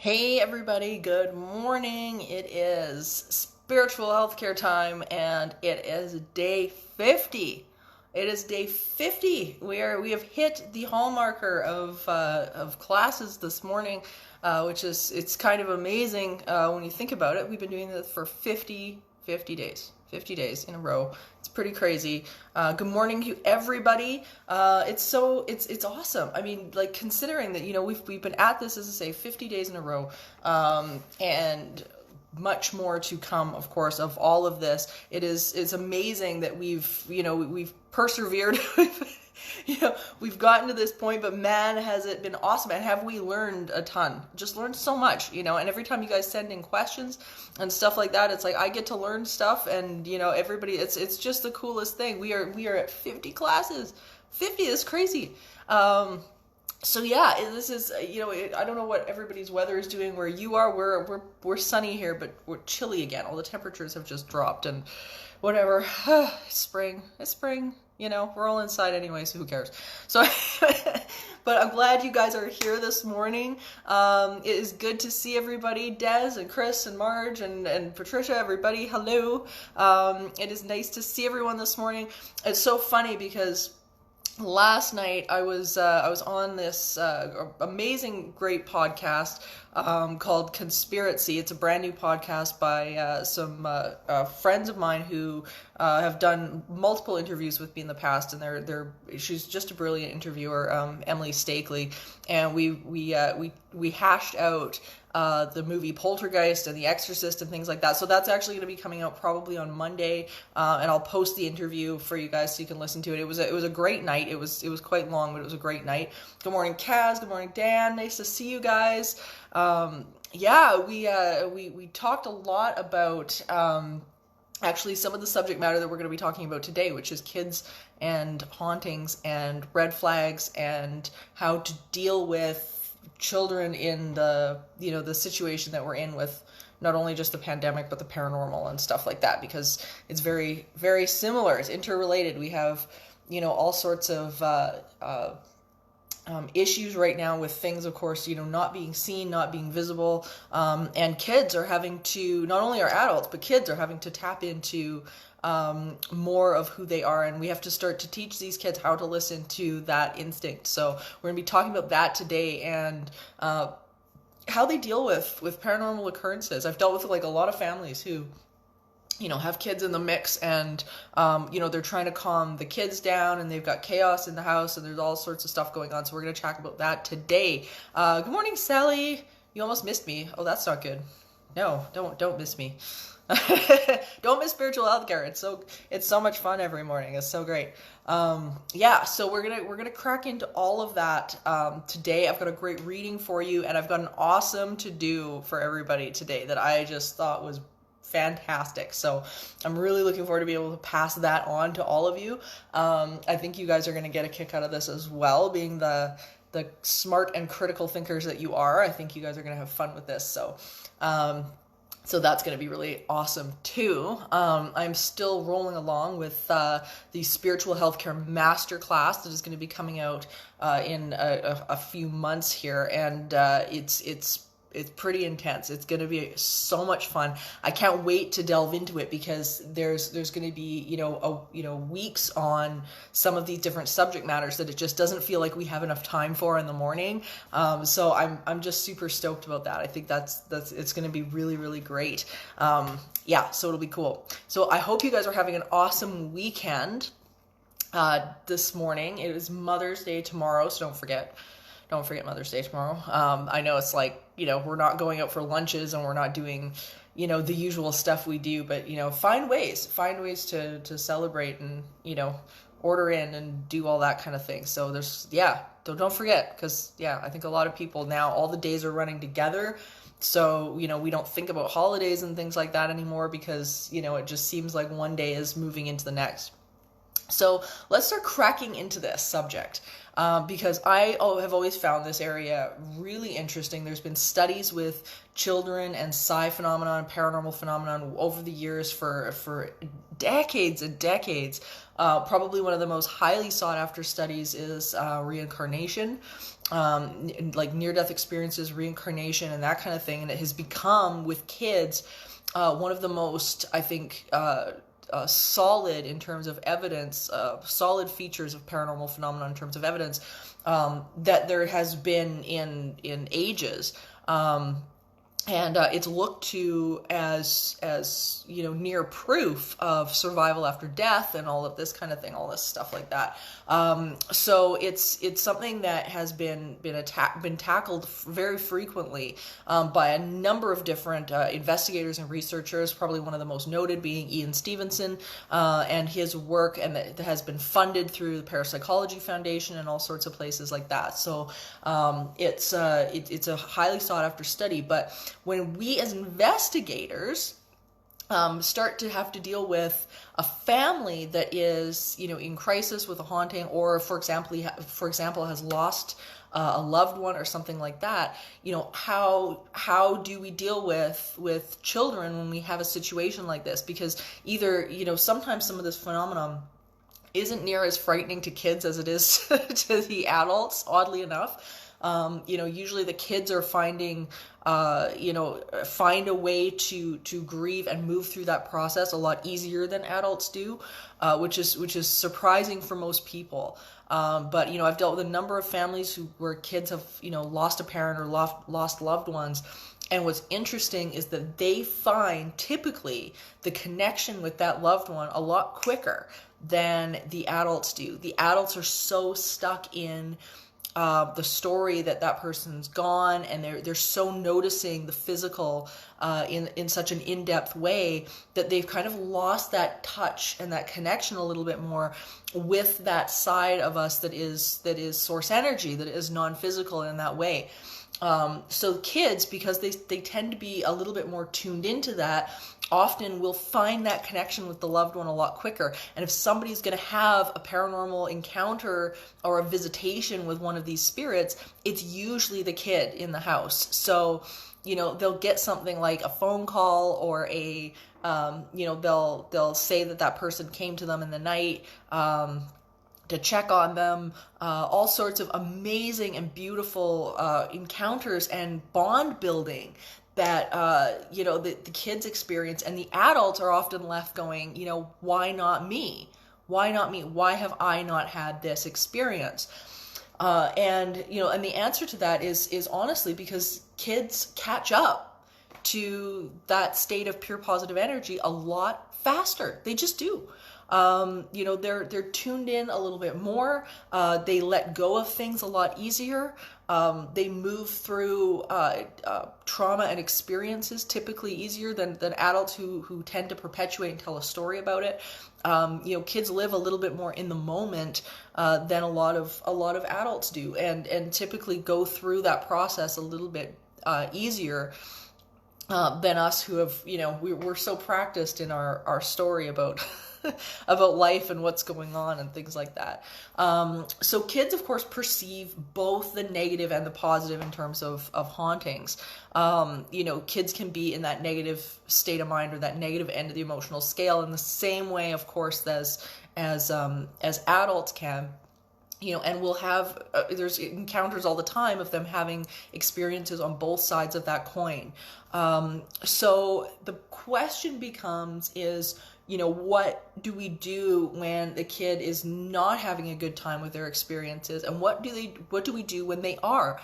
Hey everybody, good morning. It is spiritual healthcare time and it is day 50. It is day 50. We have hit the hallmarker of classes this morning, which is it's kind of amazing when you think about it. We've been doing this for 50 days. 50 days in a row. It's pretty crazy. Good morning to everybody. It's awesome. I mean, like, considering that, we've been at this, as I say, 50 days in a row, and much more to come, of course, of all of this. It's amazing that we've persevered. We've gotten to this point, but man, has it been awesome. And have we learned a ton? Just learned so much, and every time you guys send in questions and stuff like that, it's like I get to learn stuff, and everybody, it's just the coolest thing. We are at 50 classes. 50 is crazy. So yeah, this is, I don't know what everybody's weather is doing where you are. We're sunny here, but we're chilly again. All the temperatures have just dropped and whatever. It's spring. We're all inside anyway, so who cares? So, but I'm glad you guys are here this morning. It is good to see everybody. Des and Chris and Marge and Patricia, everybody, hello. It is nice to see everyone this morning. It's so funny because last night I was on this amazing, great podcast called Conspiracy. It's a brand new podcast by some friends of mine who have done multiple interviews with me in the past, and she's just a brilliant interviewer, Emily Stakely, and we hashed out the movie Poltergeist and The Exorcist and things like that. So that's actually going to be coming out probably on Monday, and I'll post the interview for you guys so you can listen to it. It was a great night. It was quite long, but it was a great night. Good morning, Kaz. Good morning, Dan. Nice to see you guys. We talked a lot about actually some of the subject matter that we're going to be talking about today, which is kids and hauntings and red flags and how to deal with children in the situation that we're in with not only just the pandemic but the paranormal and stuff like that, because it's very, very similar. It's interrelated. We have all sorts of issues right now with things, of course, not being seen, not being visible, and kids are having to, not only are adults, but kids are having to tap into more of who they are, and we have to start to teach these kids how to listen to that instinct. So we're going to be talking about that today, and how they deal with paranormal occurrences. I've dealt with like a lot of families who have kids in the mix, and they're trying to calm the kids down, and they've got chaos in the house, and there's all sorts of stuff going on. So we're going to chat about that today. Good morning, Sally. You almost missed me. Oh, that's not good. No, don't miss me. Don't miss spiritual healthcare. It's so much fun every morning. It's so great. So we're gonna crack into all of that today. I've got a great reading for you, and I've got an awesome to do for everybody today that I just thought was fantastic. So I'm really looking forward to be able to pass that on to all of you. I think you guys are going to get a kick out of this as well, being the smart and critical thinkers that you are. I think you guys are going to have fun with this. So that's going to be really awesome too. I'm still rolling along with the Spiritual Healthcare Masterclass that is going to be coming out in a few months here, and it's pretty intense. It's going to be so much fun. I can't wait to delve into it, because there's going to be, weeks on some of these different subject matters that it just doesn't feel like we have enough time for in the morning. So I'm just super stoked about that. I think it's going to be really, really great. So it'll be cool. So I hope you guys are having an awesome weekend. This morning, it is Mother's Day tomorrow, so don't forget Mother's Day tomorrow. I know it's like, we're not going out for lunches and we're not doing, the usual stuff we do, but, find ways to celebrate and, order in and do all that kind of thing. So don't forget, because, I think a lot of people now, all the days are running together. So, we don't think about holidays and things like that anymore, because, it just seems like one day is moving into the next. So let's start cracking into this subject, because I have always found this area really interesting. There's been studies with children and psi phenomenon, paranormal phenomenon over the years for decades and decades. Probably one of the most highly sought after studies is reincarnation, like near-death experiences, reincarnation, and that kind of thing. And it has become, with kids, one of the most, I think, solid in terms of evidence, solid features of paranormal phenomena in terms of evidence, that there has been in ages. And it's looked to as near proof of survival after death and all of this kind of thing, all this stuff like that. So it's something that has been tackled very frequently by a number of different investigators and researchers. Probably one of the most noted being Ian Stevenson and his work, and that has been funded through the Parapsychology Foundation and all sorts of places like that. So it's a highly sought after study, but when we as investigators start to have to deal with a family that is, in crisis with a haunting, or for example, has lost a loved one or something like that, how do we deal with children when we have a situation like this? Because either, sometimes some of this phenomenon isn't near as frightening to kids as it is to the adults, oddly enough. Usually the kids are find a way to grieve and move through that process a lot easier than adults do, which is surprising for most people. But I've dealt with a number of families where kids have, lost a parent or lost loved ones. And what's interesting is that they find typically the connection with that loved one a lot quicker than the adults do. The adults are so stuck in the story that person's gone, and they're so noticing the physical in such an in-depth way that they've kind of lost that touch and that connection a little bit more with that side of us that is source energy, that is non-physical in that way. So kids, because they tend to be a little bit more tuned into that, often will find that connection with the loved one a lot quicker. And if somebody's going to have a paranormal encounter or a visitation with one of these spirits, it's usually the kid in the house. So, they'll get something like a phone call or they'll say that person came to them in the night, to check on them, all sorts of amazing and beautiful encounters and bond building that the kids experience, and the adults are often left going, why not me? Why not me? Why have I not had this experience? And the answer to that is honestly because kids catch up to that state of pure positive energy a lot faster. They just do. They're tuned in a little bit more. They let go of things a lot easier. They move through trauma and experiences typically easier than adults who tend to perpetuate and tell a story about it. Kids live a little bit more in the moment than a lot of adults do, and typically go through that process a little bit easier than us who have, we're so practiced in our story about about life and what's going on and things like that. So kids, of course, perceive both the negative and the positive in terms of hauntings. Kids can be in that negative state of mind or that negative end of the emotional scale in the same way, of course, as adults can. And we'll have, there's encounters all the time of them having experiences on both sides of that coin. So the question becomes what do we do when the kid is not having a good time with their experiences, and what do we do when they are?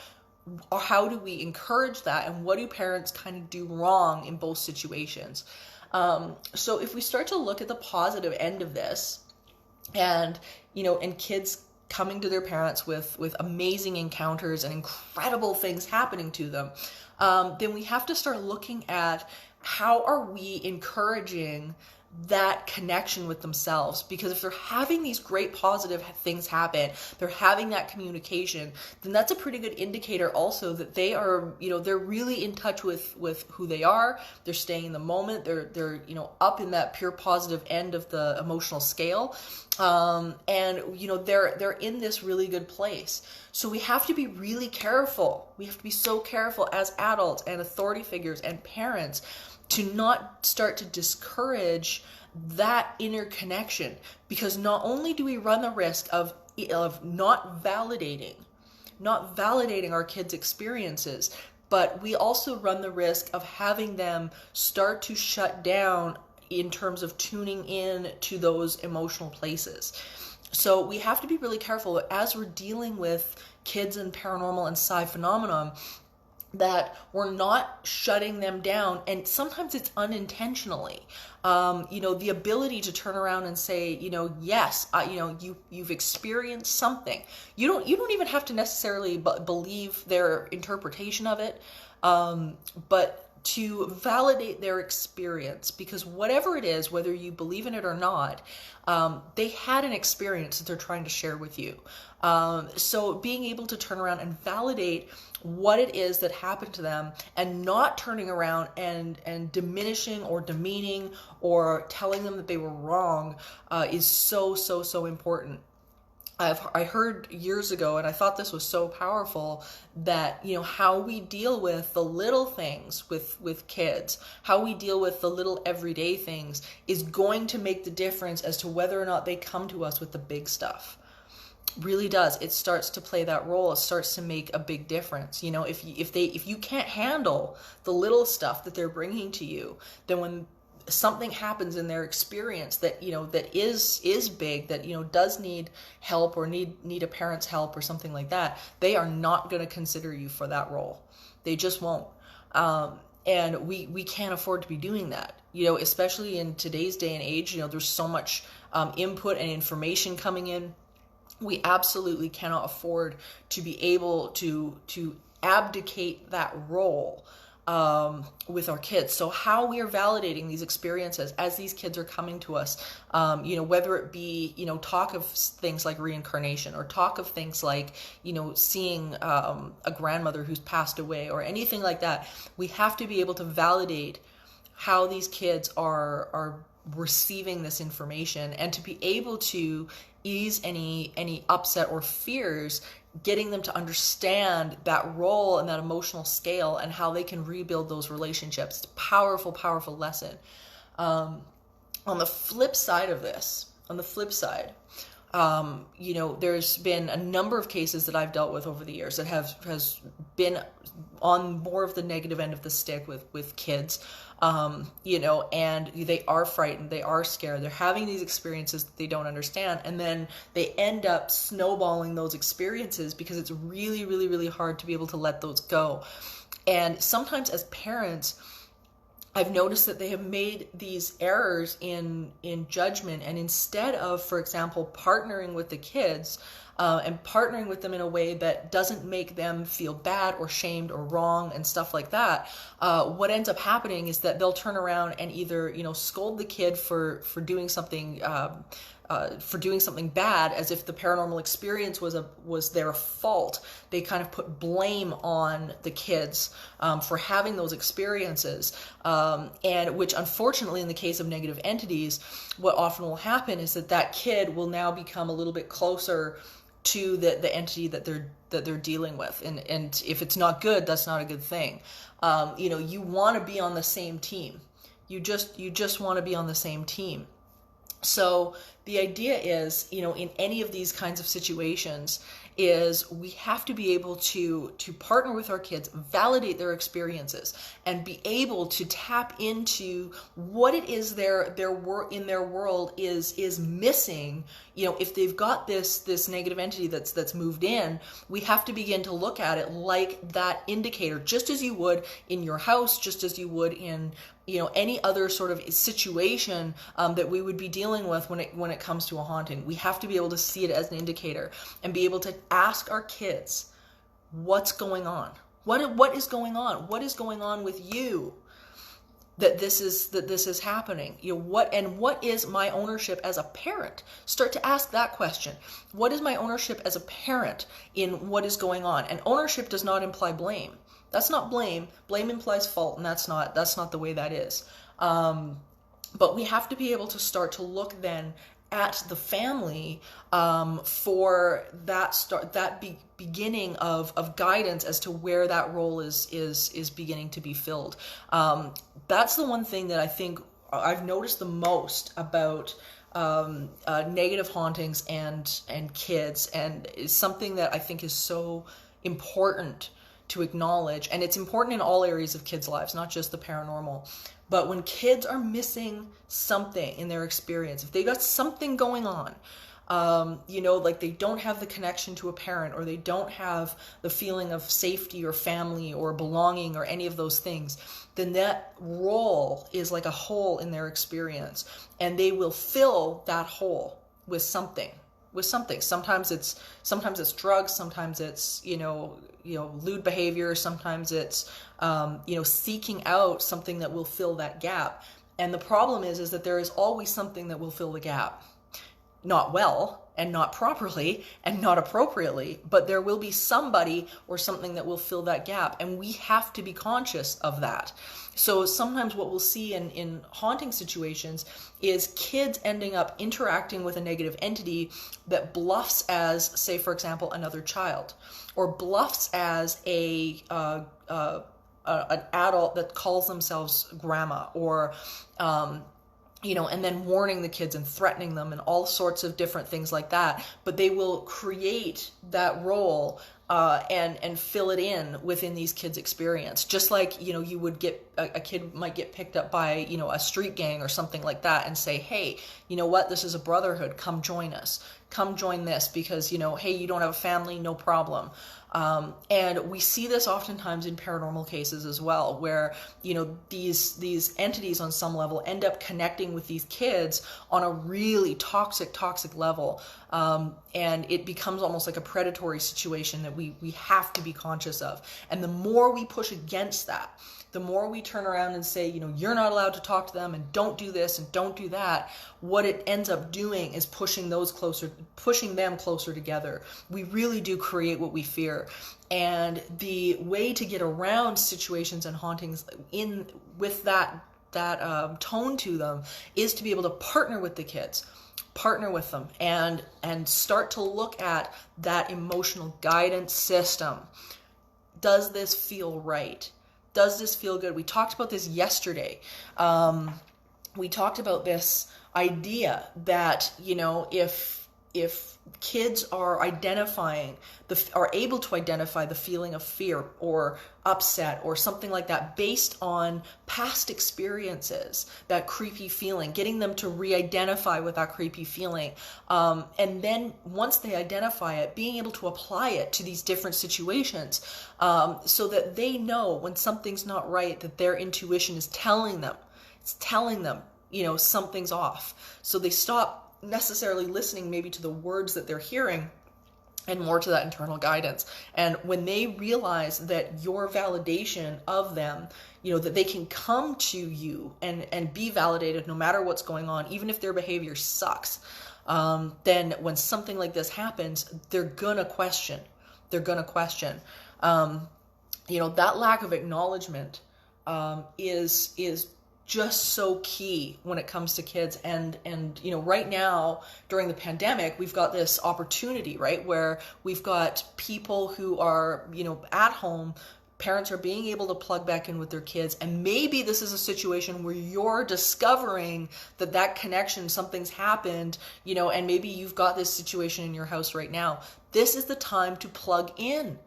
Or how do we encourage that, and what do parents kind of do wrong in both situations? So if we start to look at the positive end of this, and kids coming to their parents with amazing encounters and incredible things happening to them, then we have to start looking at how are we encouraging that connection with themselves. Because if they're having these great positive things happen, they're having that communication, then that's a pretty good indicator also that they are, they're really in touch with who they are. They're staying in the moment. They're up in that pure positive end of the emotional scale. And they're in this really good place. So we have to be really careful. We have to be so careful as adults and authority figures and parents to not start to discourage that inner connection, because not only do we run the risk of not validating our kids' experiences, but we also run the risk of having them start to shut down in terms of tuning in to those emotional places. So we have to be really careful as we're dealing with kids and paranormal and psi phenomenon, that we're not shutting them down. And sometimes it's unintentionally. The ability to turn around and say, yes, you've experienced something. You don't even have to necessarily believe their interpretation of it, but to validate their experience, because whatever it is, whether you believe in it or not, they had an experience that they're trying to share with you. So being able to turn around and validate what it is that happened to them, and not turning around and diminishing or demeaning or telling them that they were wrong, is so, so, so important. I heard years ago, and I thought this was so powerful, that, how we deal with the little things with kids, how we deal with the little everyday things, is going to make the difference as to whether or not they come to us with the big stuff. Really does. It starts to play that role. It starts to make a big difference. If you can't handle the little stuff that they're bringing to you, then when something happens in their experience that that is big, that does need help or need a parent's help or something like that, they are not going to consider you for that role. They just won't. And we can't afford to be doing that, especially in today's day and age. There's so much input and information coming in. We absolutely cannot afford to be able to abdicate that role with our kids. So how we are validating these experiences as these kids are coming to us, whether it be, talk of things like reincarnation, or talk of things like, seeing a grandmother who's passed away, or anything like that, we have to be able to validate how these kids are receiving this information, and to be able to ease any upset or fears, getting them to understand that role and that emotional scale and how they can rebuild those relationships. It's a powerful, powerful lesson. On the flip side of this, there's been a number of cases that I've dealt with over the years that has been on more of the negative end of the stick with kids, and they are frightened, they are scared, they're having these experiences that they don't understand, and then they end up snowballing those experiences because it's really, really, really hard to be able to let those go. And sometimes as parents, I've noticed that they have made these errors in judgment, and instead of, for example, partnering with the kids and partnering with them in a way that doesn't make them feel bad or shamed or wrong and stuff like that, what ends up happening is that they'll turn around and either scold the kid for doing something bad, as if the paranormal experience was their fault. They kind of put blame on the kids for having those experiences, and which, unfortunately, in the case of negative entities, what often will happen is that kid will now become a little bit closer to the entity that they're dealing with, and if it's not good, that's not a good thing. You want to be on the same team. You just want to be on the same team. So the idea is, in any of these kinds of situations, is we have to be able to partner with our kids, validate their experiences, and be able to tap into what it is in their world is missing. If they've got this negative entity that's moved in, we have to begin to look at it like that indicator, just as you would in your house, just as you would in any other sort of situation that we would be dealing with when it comes to a haunting. We have to be able to see it as an indicator and be able to ask our kids, what's going on? What is going on? What is going on with you that this is happening? What is my ownership as a parent? Start to ask that question. What is my ownership as a parent in what is going on? And ownership does not imply blame. That's not blame. Blame implies fault, and that's not the way that is. But we have to be able to start to look then at the family for that beginning of guidance as to where that role is beginning to be filled. That's the one thing that I think I've noticed the most about negative hauntings and kids, and is something that I think is so important to acknowledge. And it's important in all areas of kids' lives, not just the paranormal. But when kids are missing something in their experience, if they got something going on, like they don't have the connection to a parent, or they don't have the feeling of safety or family or belonging or any of those things, then that role is like a hole in their experience, and they will fill that hole with something. Sometimes it's drugs, sometimes it's lewd behavior, sometimes it's seeking out something that will fill that gap. And the problem is that there is always something that will fill the gap. Not well, and not properly, and not appropriately, but there will be somebody or something that will fill that gap, and we have to be conscious of that. So sometimes what we'll see in haunting situations is kids ending up interacting with a negative entity that bluffs as, say, for example, another child, or bluffs as an adult that calls themselves grandma, or and then warning the kids and threatening them and all sorts of different things like that. But they will create that role and fill it in within these kids' experience. Just like, you would get, a kid might get picked up by, a street gang or something like that, and say, hey, you know what, this is a brotherhood, come join us. Come join this because, hey, you don't have a family, no problem. And we see this oftentimes in paranormal cases as well, where, these entities on some level end up connecting with these kids on a really toxic level. And it becomes almost like a predatory situation that we have to be conscious of. And the more we push against that, the more we turn around and say, you're not allowed to talk to them, and don't do this and don't do that, what it ends up doing is pushing them closer together. We really do create what we fear. And the way to get around situations and hauntings with that tone to them is to be able to partner with the kids, partner with them, and start to look at that emotional guidance system. Does this feel right? Does this feel good? We talked about this yesterday. We talked about this idea that, if kids are able to identify the feeling of fear or upset or something like that based on past experiences, that creepy feeling, getting them to re-identify with that creepy feeling, and then once they identify it, being able to apply it to these different situations, so that they know when something's not right, that their intuition is telling them something's off. So they stop necessarily listening maybe to the words that they're hearing, and more to that internal guidance. And when they realize that your validation of them, that they can come to you and be validated no matter what's going on, even if their behavior sucks, then when something like this happens, they're gonna question. That lack of acknowledgement is just so key when it comes to kids. And right now during the pandemic, we've got this opportunity, right, where we've got people who are at home. Parents are being able to plug back in with their kids, and maybe this is a situation where you're discovering that connection, something's happened, and maybe you've got this situation in your house right now. This is the time to plug in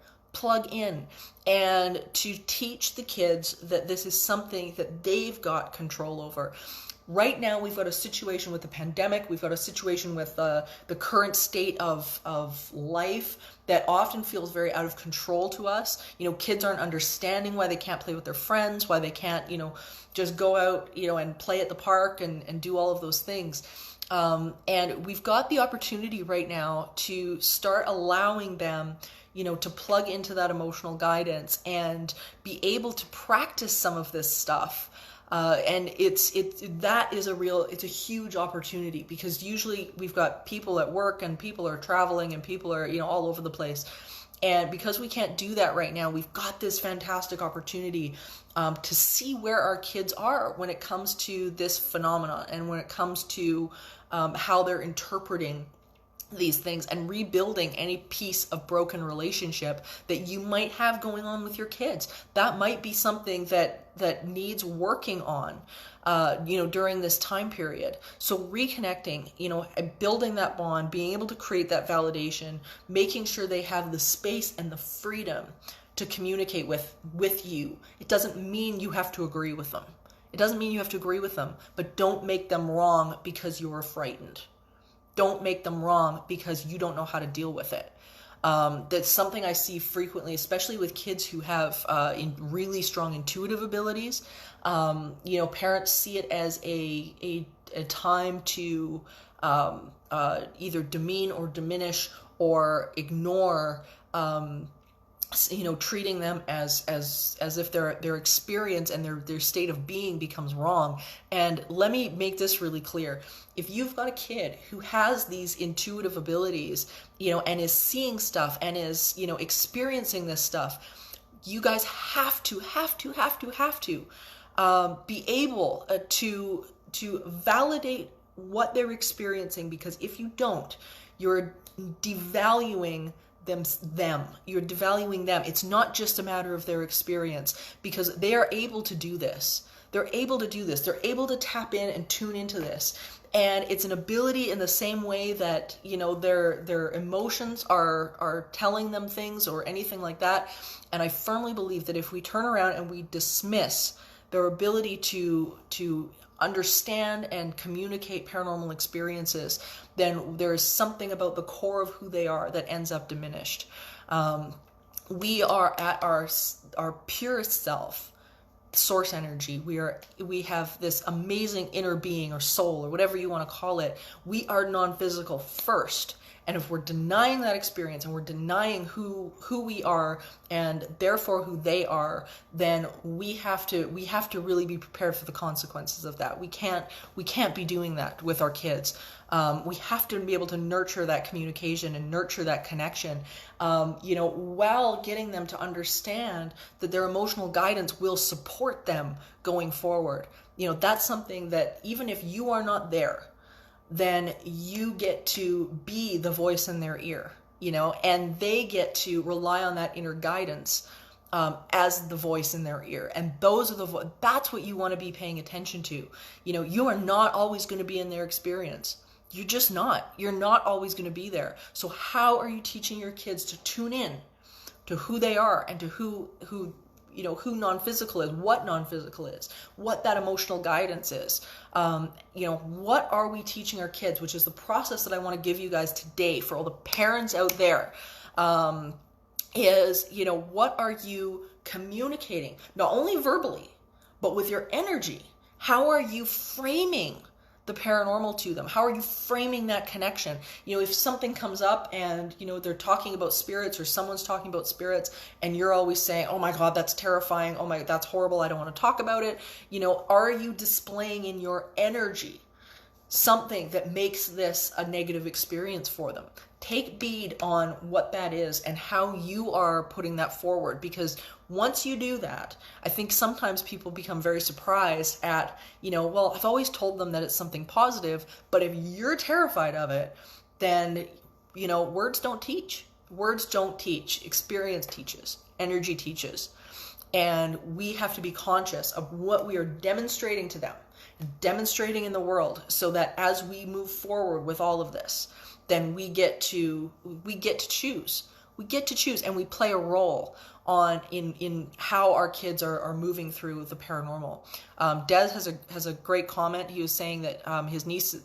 and to teach the kids that this is something that they've got control over. Right now, we've got a situation with the pandemic. We've got a situation with the current state of life that often feels very out of control to us. Kids aren't understanding why they can't play with their friends, why they can't, just go out, and play at the park and do all of those things. And we've got the opportunity right now to start allowing them to plug into that emotional guidance and be able to practice some of this stuff. And it's a huge opportunity, because usually we've got people at work and people are traveling and people are, all over the place. And because we can't do that right now, we've got this fantastic opportunity to see where our kids are when it comes to this phenomenon, and when it comes to how they're interpreting these things, and rebuilding any piece of broken relationship that you might have going on with your kids. That might be something that needs working on, during this time period. So reconnecting, building that bond, being able to create that validation, making sure they have the space and the freedom to communicate with you. It doesn't mean you have to agree with them. But don't make them wrong because you're frightened. Don't make them wrong because you don't know how to deal with it. That's something I see frequently, especially with kids who have really strong intuitive abilities. Parents see it as a time to either demean or diminish or ignore, treating them as if their experience and their state of being becomes wrong. And let me make this really clear. If you've got a kid who has these intuitive abilities, and is seeing stuff and is, experiencing this stuff, you guys have to be able to validate what they're experiencing, because if you don't, you're devaluing them. You're devaluing them. It's not just a matter of their experience, because they are able to do this. They're able to tap in and tune into this. And it's an ability in the same way that, their emotions are telling them things or anything like that. And I firmly believe that if we turn around and we dismiss their ability to understand and communicate paranormal experiences, then there is something about the core of who they are that ends up diminished. We are at our purest self, source energy. We have this amazing inner being or soul or whatever you want to call it. We are non-physical first. And if we're denying that experience and we're denying who we are and therefore who they are, then we have to really be prepared for the consequences of that. We can't be doing that with our kids. We have to be able to nurture that communication and nurture that connection, while getting them to understand that their emotional guidance will support them going forward. That's something that even if you are not there, then you get to be the voice in their ear, and they get to rely on that inner guidance as the voice in their ear. And that's what you want to be paying attention to. You are not always going to be in their experience. You're just not. You're not always going to be there. So how are you teaching your kids to tune in to who they are and to who non-physical is, what non-physical is, what that emotional guidance is? What are we teaching our kids, which is the process that I want to give you guys today for all the parents out there, is, what are you communicating, not only verbally, but with your energy? How are you framing the paranormal to them? How are you framing that connection? If something comes up and, they're talking about spirits or someone's talking about spirits and you're always saying, oh my God, that's terrifying. Oh my, that's horrible. I don't want to talk about it. Are you displaying in your energy something that makes this a negative experience for them? Take bead on what that is and how you are putting that forward, because once you do that, I think sometimes people become very surprised at, well, I've always told them that it's something positive, but if you're terrified of it, then, words don't teach. Words don't teach. Experience teaches. Energy teaches. And we have to be conscious of what we are demonstrating to them, demonstrating in the world, so that as we move forward with all of this, then we get to choose. We get to choose, and we play a role in how our kids are moving through the paranormal. Des has a great comment. He was saying that his niece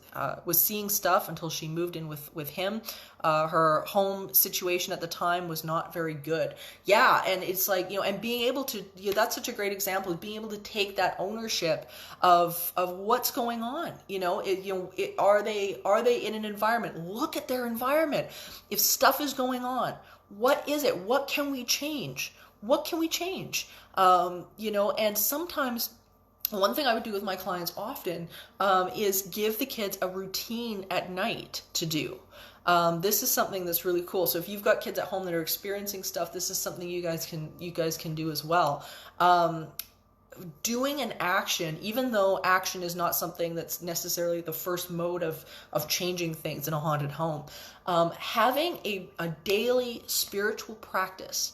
was seeing stuff until she moved in with him. Her home situation at the time was not very good. Yeah, and it's like, and being able to, that's such a great example of being able to take that ownership of what's going on. Are they in an environment? Look at their environment. If stuff is going on, what is it? What can we change? What can we change? And sometimes one thing I would do with my clients often is give the kids a routine at night to do. This is something that's really cool. So if you've got kids at home that are experiencing stuff, this is something you guys can do as well. doing an action, even though action is not something that's necessarily the first mode of changing things in a haunted home, having a daily spiritual practice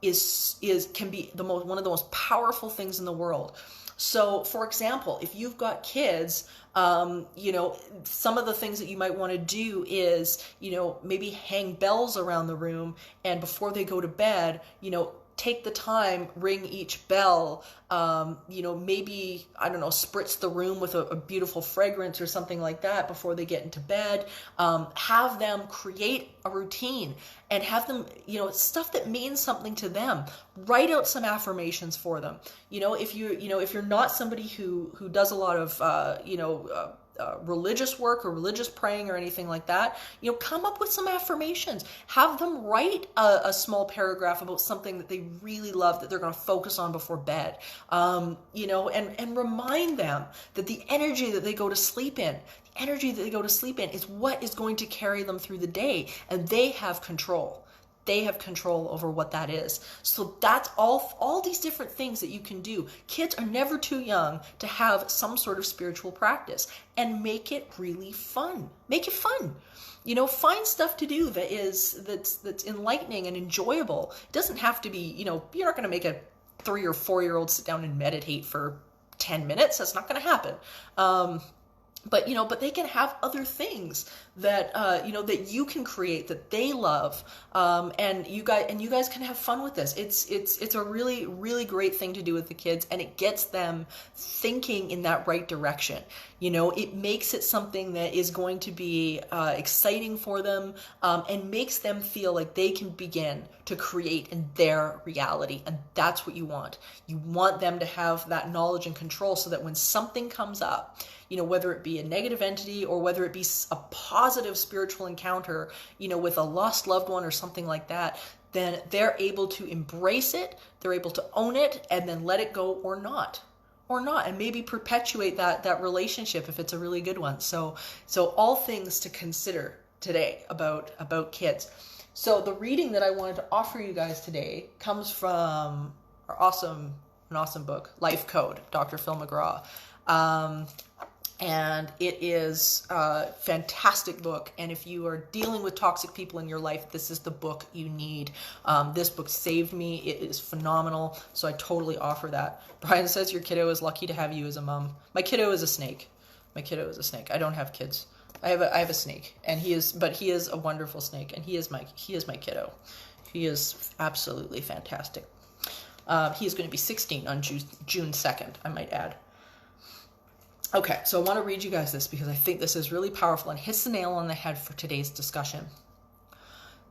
can be one of the most powerful things in the world. So, for example, if you've got kids, some of the things that you might want to do is, maybe hang bells around the room, and before they go to bed, take the time, ring each bell, maybe, I don't know, spritz the room with a beautiful fragrance or something like that before they get into bed. Have them create a routine and have them, stuff that means something to them. Write out some affirmations for them. If you're not somebody who does a lot of, religious work or religious praying or anything like that, come up with some affirmations. Have them write a small paragraph about something that they really love that they're going to focus on before bed. And remind them that the energy that they go to sleep in, is what is going to carry them through the day, and they have control. They have control over what that is. So that's all these different things that you can do. Kids are never too young to have some sort of spiritual practice, and make it really fun. Make it fun. Find stuff to do that's enlightening and enjoyable. It doesn't have to be, you're not going to make a 3 or 4 year old sit down and meditate for 10 minutes. That's not going to happen. But they can have other things that that you can create that they love, and you guys can have fun with this. It's a really, really great thing to do with the kids, and it gets them thinking in that right direction. It makes it something that is going to be exciting for them, and makes them feel like they can begin to create in their reality, and that's what you want. You want them to have that knowledge and control, so that when something comes up, whether it be a negative entity or whether it be a positive spiritual encounter, with a lost loved one or something like that, then they're able to embrace it, they're able to own it, and then let it go or not, and maybe perpetuate that relationship if it's a really good one. So all things to consider today about kids. So the reading that I wanted to offer you guys today comes from an awesome book, Life Code, Dr. Phil McGraw. And it is a fantastic book. And if you are dealing with toxic people in your life, this is the book you need. This book saved me. It is phenomenal. So I totally offer that. Brian says your kiddo is lucky to have you as a mom. My kiddo is a snake. I don't have kids. I have a snake, and he is a wonderful snake, and he is my kiddo. He is absolutely fantastic. He is going to be 16 on June 2nd, I might add. Okay, so I want to read you guys this because I think this is really powerful and hits the nail on the head for today's discussion.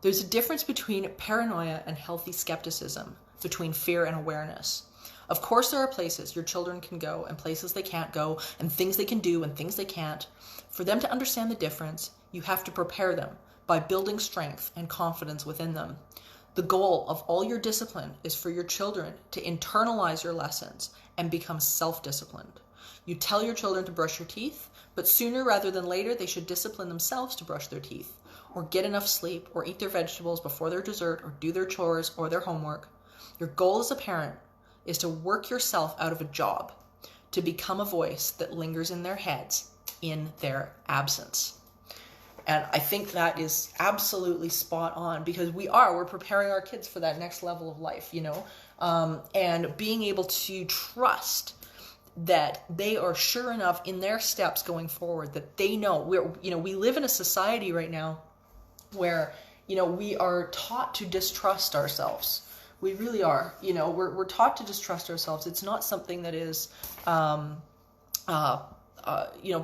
There's a difference between paranoia and healthy skepticism, between fear and awareness. Of course, there are places your children can go and places they can't go, and things they can do and things they can't. For them to understand the difference, you have to prepare them by building strength and confidence within them. The goal of all your discipline is for your children to internalize your lessons and become self-disciplined. You tell your children to brush your teeth, but sooner rather than later, they should discipline themselves to brush their teeth, or get enough sleep, or eat their vegetables before their dessert, or do their chores or their homework. Your goal as a parent is to work yourself out of a job, to become a voice that lingers in their heads in their absence. And I think that is absolutely spot on, because we're preparing our kids for that next level of life, and being able to trust that they are sure enough in their steps going forward, that they know we live in a society right now where, we are taught to distrust ourselves. We really are, we're taught to distrust ourselves. It's not something that is,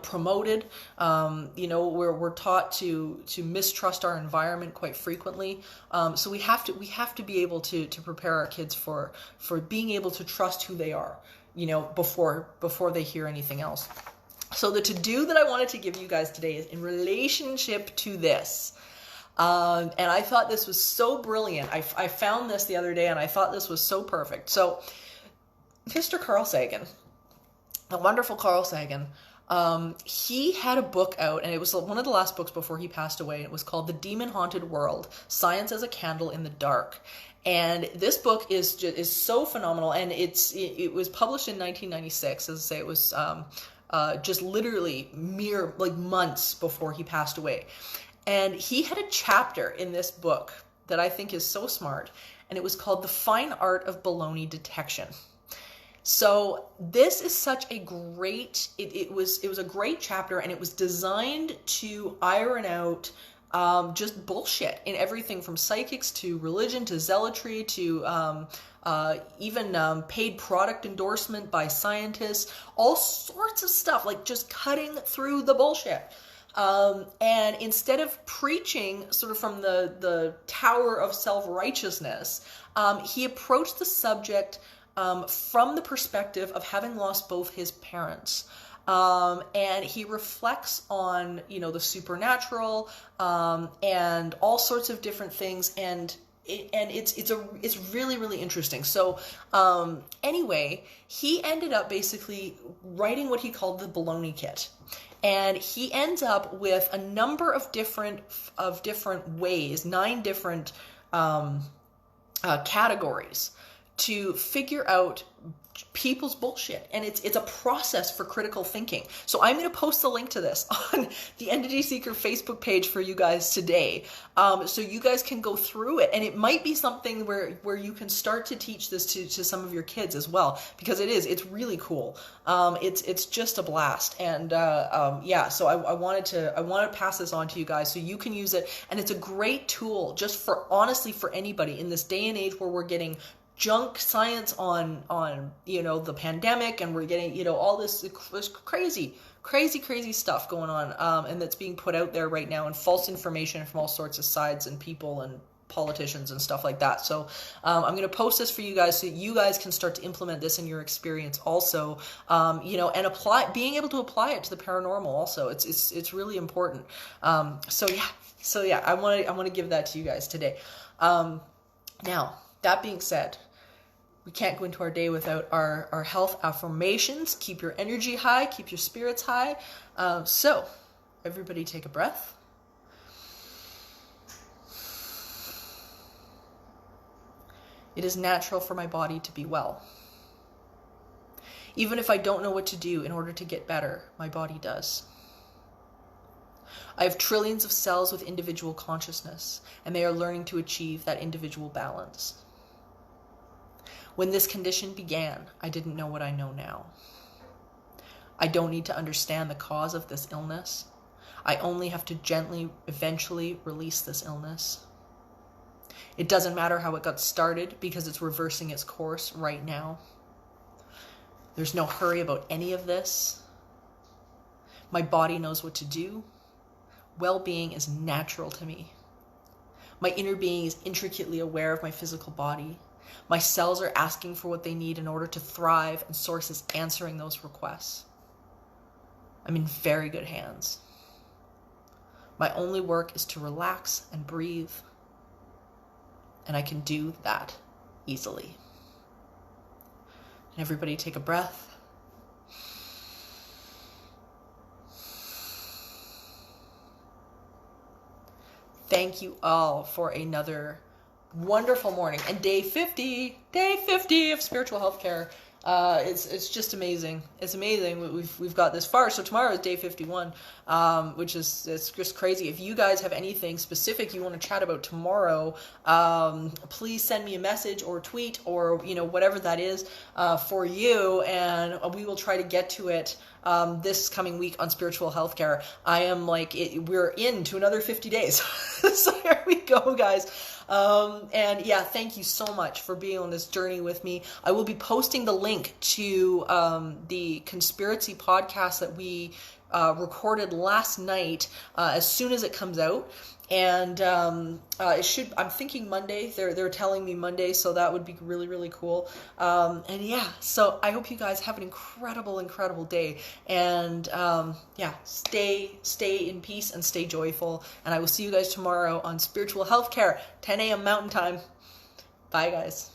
promoted. We're taught to mistrust our environment quite frequently. So we have to be able to prepare our kids for being able to trust who they are, before they hear anything else. So the to-do that I wanted to give you guys today is in relationship to this. And I thought this was so brilliant. I found this the other day, and I thought this was so perfect. So Mr. Carl Sagan, the wonderful Carl Sagan, He had a book out, and it was one of the last books before he passed away. It was called The Demon Haunted World: Science as a Candle in the Dark. And this book is so phenomenal, and it was published in 1996. As I say, it was just literally mere months before he passed away. And he had a chapter in this book that I think is so smart, and it was called The Fine Art of Baloney Detection. So this is such a great, it was a great chapter, and it was designed to iron out just bullshit in everything from psychics to religion to zealotry to even paid product endorsement by scientists, all sorts of stuff, like just cutting through the bullshit. And instead of preaching sort of from the tower of self-righteousness, he approached the subject from the perspective of having lost both his parents. And he reflects on, the supernatural, and all sorts of different things. And it's really, really interesting. So, anyway, he ended up basically writing what he called the Baloney Kit. And he ends up with a number of different ways, 9 different, categories to figure out people's bullshit, and it's a process for critical thinking. So I'm going to post a link to this on the Entity Seeker Facebook page for you guys today, so you guys can go through it, and it might be something where you can start to teach this to some of your kids as well, because it's really cool. It's just a blast, and so I wanted to pass this on to you guys so you can use it, and it's a great tool just honestly for anybody in this day and age where we're getting junk science on the pandemic, and we're getting all this crazy stuff going on, and that's being put out there right now, and false information from all sorts of sides and people and politicians and stuff like that. So I'm going to post this for you guys so you guys can start to implement this in your experience also, and being able to apply it to the paranormal also. It's really important. So yeah, I want to give that to you guys today. Now, that being said, we can't go into our day without our health affirmations. Keep your energy high, keep your spirits high. So everybody take a breath. It is natural for my body to be well. Even if I don't know what to do in order to get better, my body does. I have trillions of cells with individual consciousness, and they are learning to achieve that individual balance. When this condition began, I didn't know what I know now. I don't need to understand the cause of this illness. I only have to gently, eventually release this illness. It doesn't matter how it got started because it's reversing its course right now. There's no hurry about any of this. My body knows what to do. Well-being is natural to me. My inner being is intricately aware of my physical body. My cells are asking for what they need in order to thrive, and Source is answering those requests. I'm in very good hands. My only work is to relax and breathe, and I can do that easily. And everybody take a breath. Thank you all for another wonderful morning and day 50 of spiritual healthcare. It's just amazing. It's amazing we've got this far. So tomorrow is day 51, which it's just crazy. If you guys have anything specific you want to chat about tomorrow, please send me a message or tweet or whatever that is for you, and we will try to get to it this coming week on spiritual healthcare. I am we're into another 50 days. So here we go, guys. And yeah, thank you so much for being on this journey with me. I will be posting the link to the conspiracy podcast that we recorded last night as soon as it comes out. And it should, I'm thinking Monday. They're telling me Monday, so that would be really, really cool. And yeah, so I hope you guys have an incredible day. And yeah, stay in peace and stay joyful. And I will see you guys tomorrow on Spiritual Healthcare, 10 a.m. Mountain Time. Bye, guys.